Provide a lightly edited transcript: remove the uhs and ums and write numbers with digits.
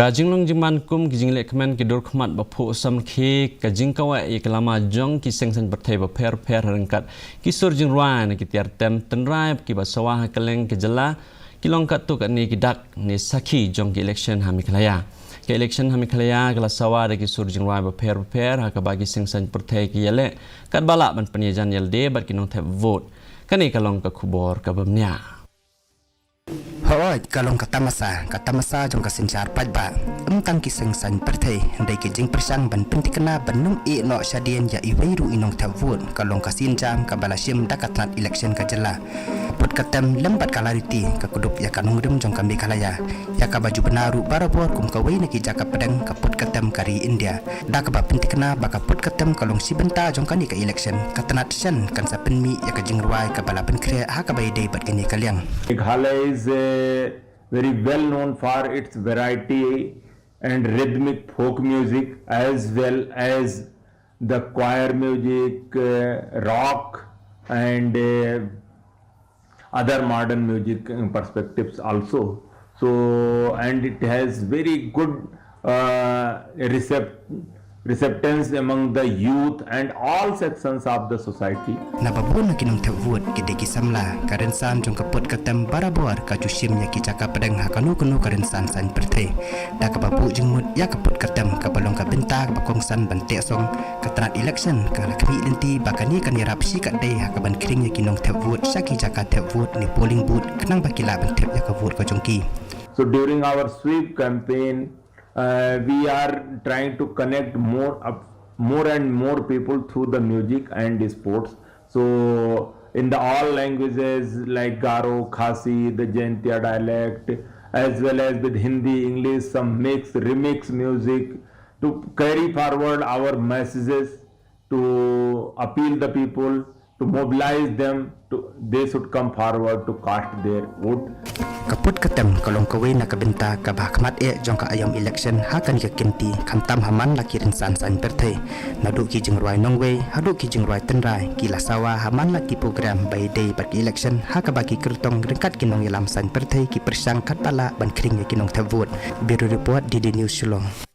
Kajing long jiman kum kijing lek kemen kidur khmat bapu sam khi kajing kawa iklama jong ki sengsan berthai per rengkat kisur jing ruan ki tiar tem tenrai ki basawah keleng ke jela kilong kat tu kat ni kidak ni sakhi jong ki election hamiklaya ke election hamiklaya kala sawa de kisur jing ruan per ha ka bagi sengsan berthai ki yele kat balak ban penyajan yelde bat kinong thep vote kani kalong ka khubor ka bamnya Hoi kalong katamasa jong kasincar pajba tang kiseng san perthai ndai kijing persang ban pentikna banung e no syadian ya iwairu inong thavun kalong kasinjam kabalasim dakatnat election kajela pot katam lembat kalariti kakudup ya kanung rim jong kambi kalaya ya ka baju benaru barabor kum kawai neki jaka pedang kapot katam kari India dak ba pentikna baka pot katam kalong sibenta jong kani ka election katnat shan kan sa penmi ya ka jingruai ka balapan kre ha ka bai dei bat kani kalyang Meghalaya is very well known for its variety and rhythmic folk music as well as the choir music, rock and other modern music perspectives also. So, and it has very good receptance among the youth and all sections of the society. Nababun na kinong tawud kide kisamla karensan jong kapot katam barabor kajusim ya kicaka pedang hakanu kunu karensan san perthe da kababu jengmut ya kapot katam kabalong kabenta bakongsan bante song katrat election kala kami lenti bakani kan yarap si kat dei hakaban kring ya kinong tawud saki jaka tawud ni polling booth kenang bakila bante ya kavut ka jongki. So during our sweep campaign we are trying to connect more and more people through the music and the sports. So in the all languages like Garo, Khasi, the Jaintia dialect, as well as with Hindi, English, some remix music to carry forward our messages, to appeal the people, to mobilize them, they should come forward to cast their vote. Kaput katam kalong kawai na kabenta kabahkmat jong ka ayam election hakan ka kenti kantam haman laki rinsan san perthai nadu ki jingruai nongwei hadu ki jingruai tenrai kila sawa haman laki program by day bat election haka baki kertong rengkat kinong ilam san perthai ki persang kat pala ban kring kinong thavut biru report di news Shillong.